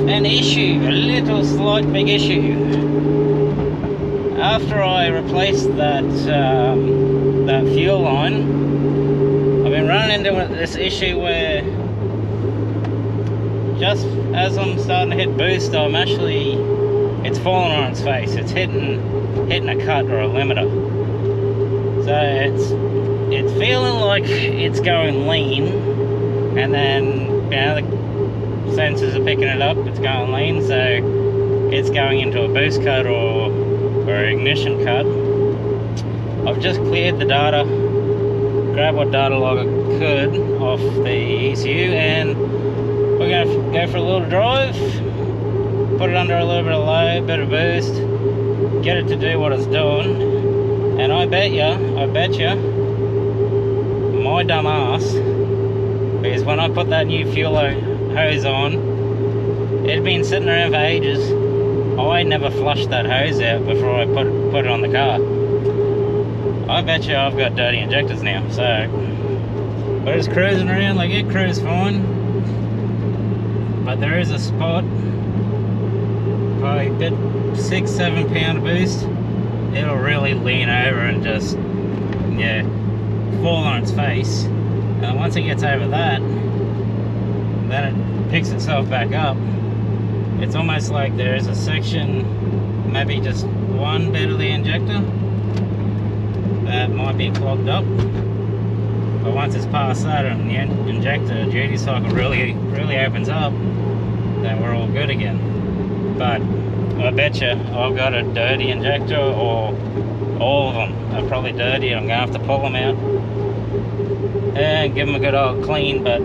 an issue, a little slight big issue. After I replaced that that fuel line, I've been running into this issue where just as I'm starting to hit boost, it's falling on its face. It's hitting a cut or a limiter. So it's feeling like it's going lean, and then the sensors are picking it up. It's going lean, so it's going into a boost cut or ignition cut. I've just cleared the data, grabbed what data log I could off the ECU, and we're going to go for a little drive, put it under a little bit of load, bit of boost, get it to do what it's doing. And I bet you, my dumb ass, because when I put that new fuel hose on, it'd been sitting around for ages. I never flushed that hose out before I put it on the car. I bet you I've got dirty injectors now. So we're just cruising around, like it cruise fine, but there is a spot, probably bit 6-7 pound of boost. It'll really lean over and just, fall on its face. And once it gets over that, then it picks itself back up. It's almost like there is a section, maybe just one bit of the injector that might be clogged up. But once it's past that and the injector duty cycle really opens up, then we're all good again. But I bet you I've got a dirty injector, or all of them are probably dirty. I'm going to have to pull them out and give them a good old clean. But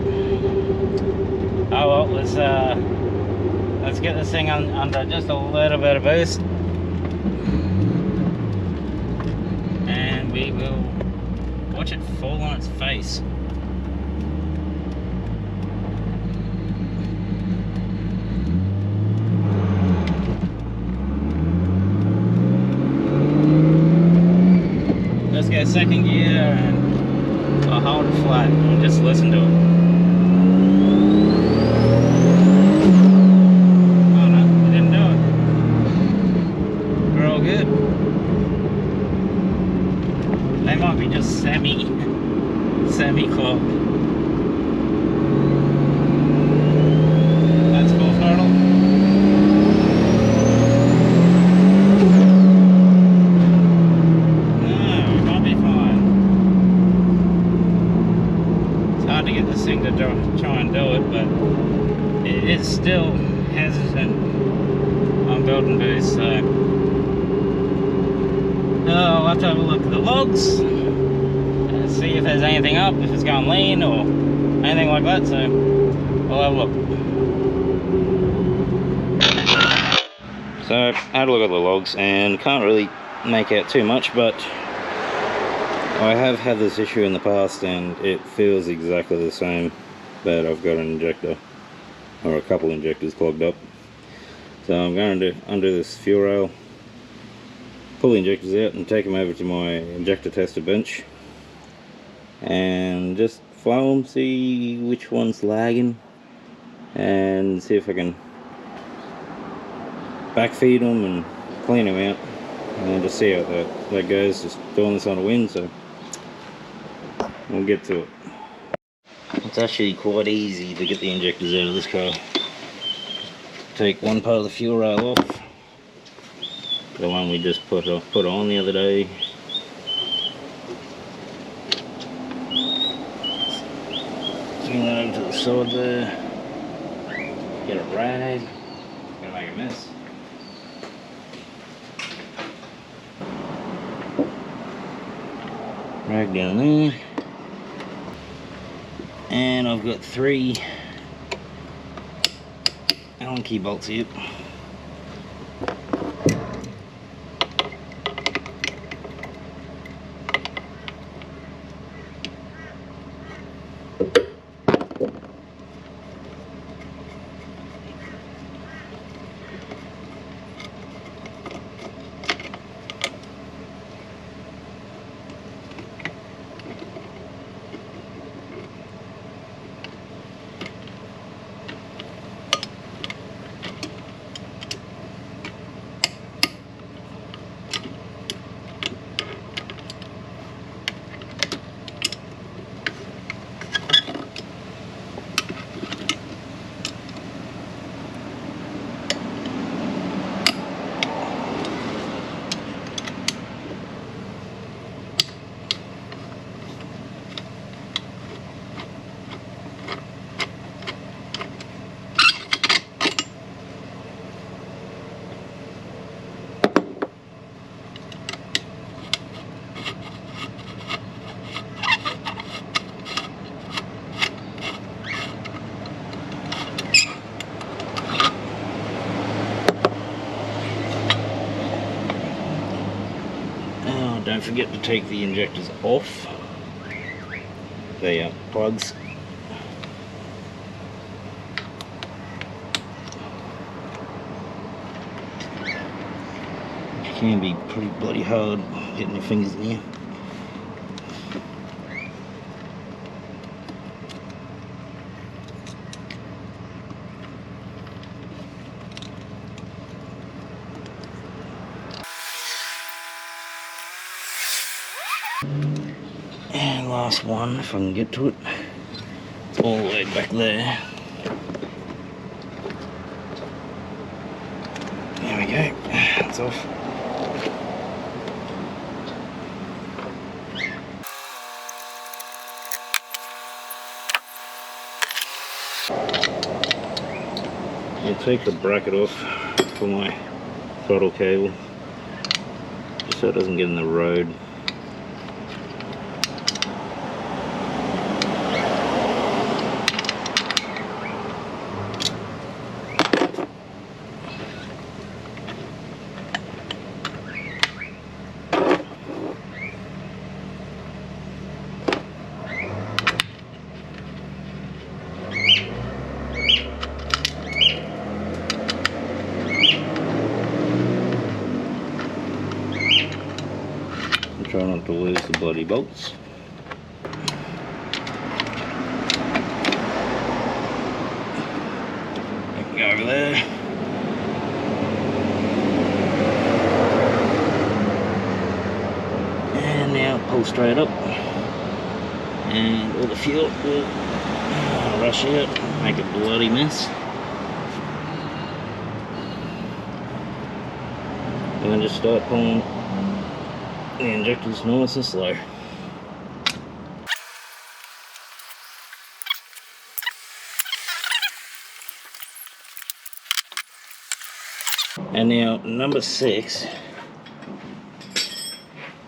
oh well, let's get this thing under just a little bit of boost, and we will watch it fall on its face. Let's go second gear and I'll hold it flat and just listen to it. Oh no, it didn't do it. We're all good. They might be just semi-clogged. That's full throttle. To try and do it, but it is still hesitant on building boost, so I'll have to have a look at the logs and see if there's anything up, if it's going lean or anything like that, so I'll have a look. So I had a look at the logs and can't really make out too much, but I have had this issue in the past and it feels exactly the same, that I've got an injector or a couple injectors clogged up. So I'm going to undo this fuel rail, pull the injectors out and take them over to my injector tester bench and just flow them, see which one's lagging, and see if I can backfeed them and clean them out, and just see how that goes. Just doing this on a whim, so we'll get to it. It's actually quite easy to get the injectors out of this car. Take one part of the fuel rail off, the one we just put on the other day. Swing that over to the side there. Get a rag. Gonna make a mess. Rag down there. And I've got 3 Allen key bolts here. don't forget to take the injectors off. The plugs. It can be pretty bloody hard getting your fingers in here. And last one, if I can get to it. It's all the way back there. There we go. It's off. I'll take the bracket off for my throttle cable, just so it doesn't get in the road. Try not to lose the bloody bolts. I can go over there. And now pull straight up. And all the fuel will rush out, make a bloody mess. And then just start pulling the injector's nice and slow. And now number 6,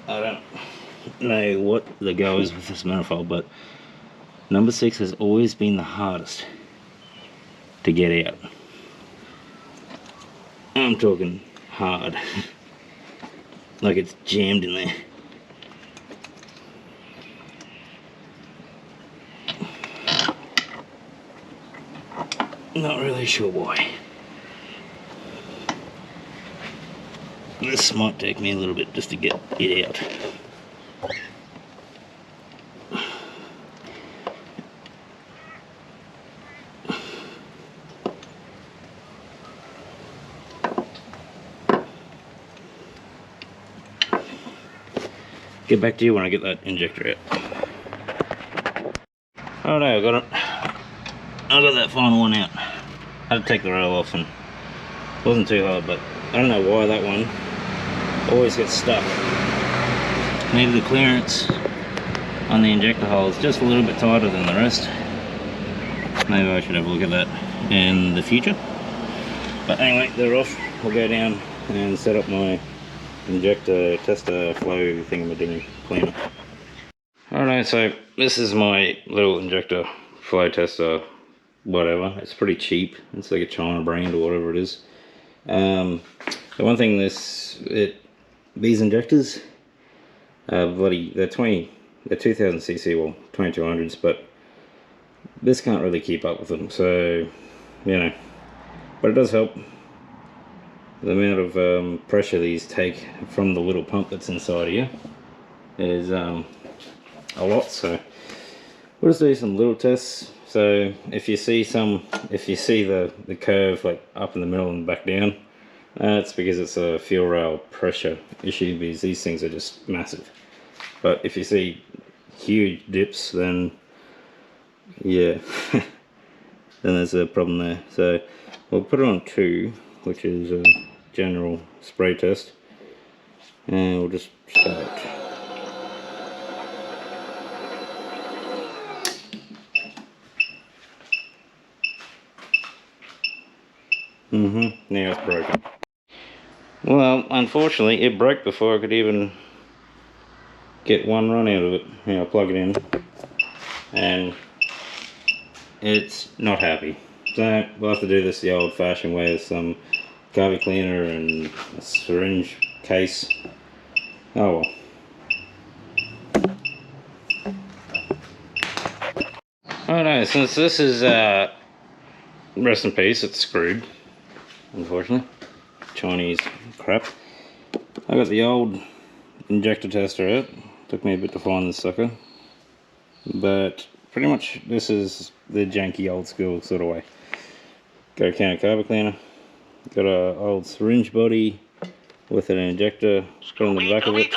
I don't know what the go is with this manifold, but number 6 has always been the hardest to get out. I'm talking hard. Like it's jammed in there. Not really sure why. This might take me a little bit just to get it out. Get back to you when I get that injector out. Oh no, I got it. I got that final one out. I had to take the rail off, and it wasn't too hard, but I don't know why that one always gets stuck. Maybe the clearance on the injector hole is just a little bit tighter than the rest. Maybe I should have a look at that in the future. But anyway, they're off. I'll go down and set up my injector tester flow thingamadingy cleaner. Alright, so this is my little injector flow tester, whatever. It's pretty cheap. It's like a China brand or whatever it is. The one thing these injectors are bloody, they're 2000 cc, well 2200s, but this can't really keep up with them, so you know, but it does help. The amount of pressure these take from the little pump that's inside here is a lot, so we'll just do some little tests. So if you see the curve like up in the middle and back down, it's because it's a fuel rail pressure issue, because these things are just massive. But if you see huge dips, then yeah, then there's a problem there. So we'll put it on 2, which is a general spray test, and we'll just start. Now it's broken. Well, unfortunately it broke before I could even get one run out of it. Now I'll plug it in and it's not happy. So we'll have to do this the old fashioned way with some carby cleaner and a syringe case. Oh well, Oh no, since this is rest in peace, it's screwed, unfortunately. Chinese crap. I got the old injector tester out. Took me a bit to find this sucker, but pretty much this is the janky old school sort of way. Got a can of carb cleaner, got a old syringe body with an injector put on the back of it.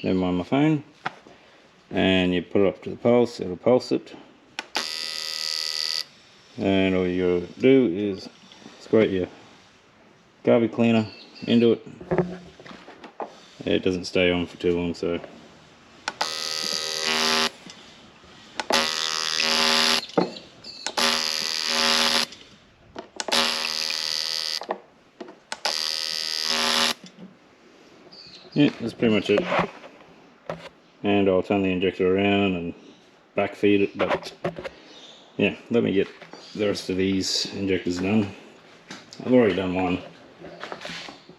Never mind my phone. And you put it up to the pulse, it'll pulse it. And all you do is squirt your garbage cleaner into it. It doesn't stay on for too long, so. Yeah, that's pretty much it. And I'll turn the injector around and back feed it, but yeah, let me get the rest of these injectors done. I've already done one.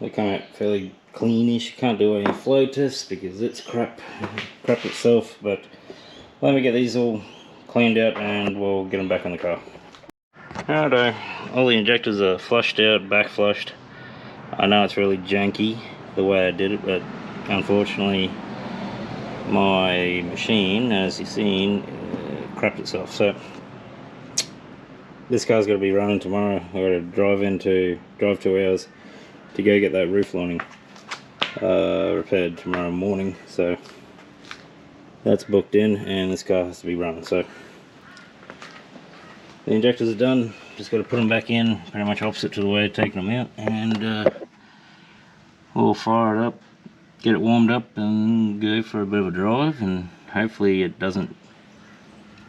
They come out fairly cleanish. Can't do any flow tests because it's crap itself, but let me get these all cleaned out and we'll get them back on the car. Righto, all the injectors are flushed out, back flushed. I know it's really janky the way I did it, but unfortunately my machine, as you've seen, crapped itself. So this car's got to be running tomorrow. I've got to drive 2 hours to go get that roof lining repaired tomorrow morning. So that's booked in, and this car has to be running. So the injectors are done. Just got to put them back in, pretty much opposite to the way I've taken them out, and we'll fire it up, get it warmed up, and go for a bit of a drive, and hopefully it doesn't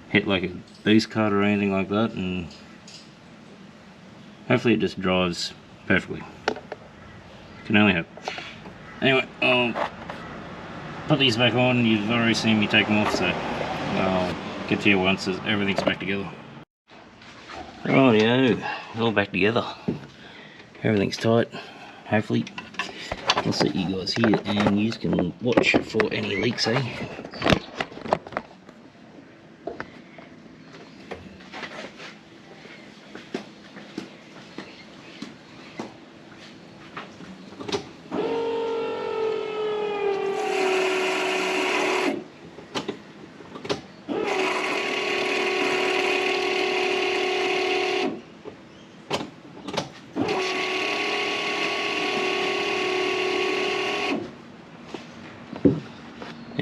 hit like a beast cut or anything like that, and hopefully it just drives perfectly. Can only hope. Anyway, I'll put these back on. You've already seen me take them off, so I'll get to you once everything's back together. Rightio, all back together. Everything's tight, hopefully. I'll set you guys here and you can watch for any leaks, eh?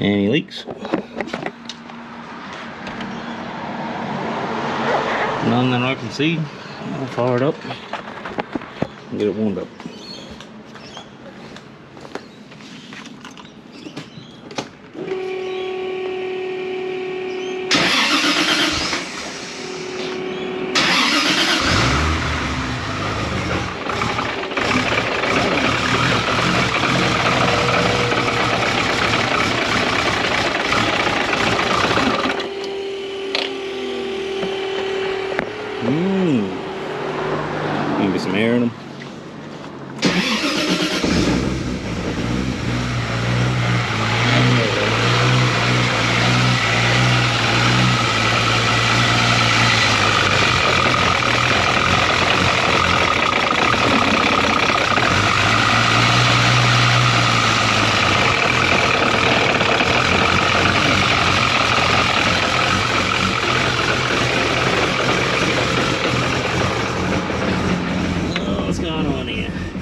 Any leaks? None that I can see. I'll fire it up and get it warmed up. Maybe some air in them.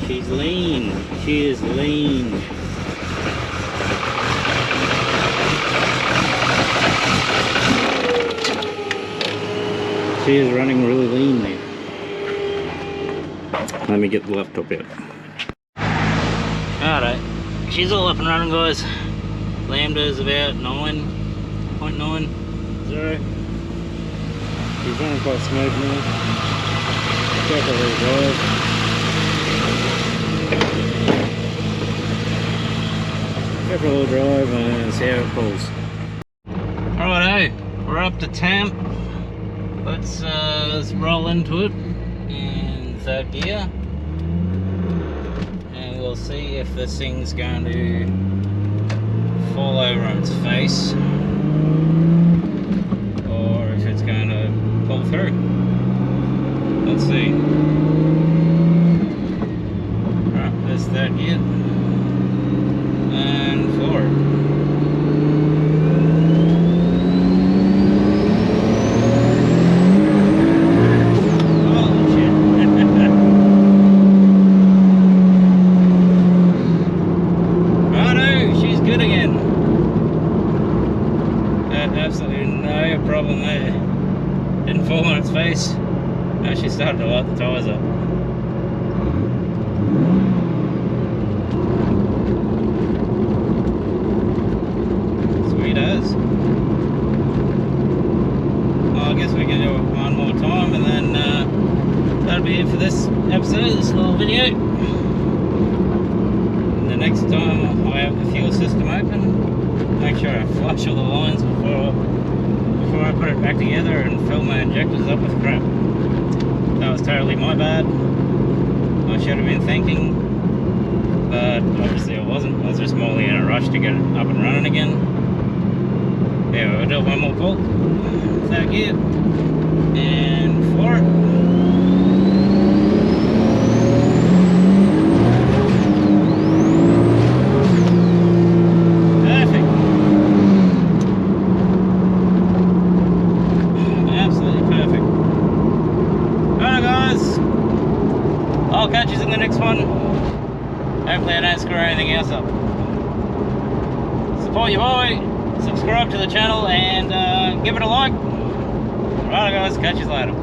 She's lean. She is lean. She is running really lean there. Let me get the laptop out. Alright, she's all up and running, guys. Lambda is about 9.90. She's running quite smooth now. Got the little drive. Go for a little drive and see how it pulls. Righto, we're up to temp. Let's roll into it in third gear, and we'll see if this thing's going to fall over on its face or through. Let's see. Right, there's third gear. And forward. Holy shit. Oh no, she's good again. Absolutely no problem there. Didn't fall on its face. Now she started to light the tyres up. Sweet as. Well, I guess we can do it one more time and then that'll be it for this episode, this little video. And the next time I have the fuel system open, make sure I flush all the lines before I put it back together and fill my injectors up with crap. That was totally my bad. I should have been thinking, but obviously I wasn't. I was just more in a rush to get it up and running again. Yeah, we'll do one more pull. Third gear. And floor it. I'll catch you in the next one. Hopefully I don't screw anything else up. Support your boy, subscribe to the channel, and give it a like. Alright guys, catch you later.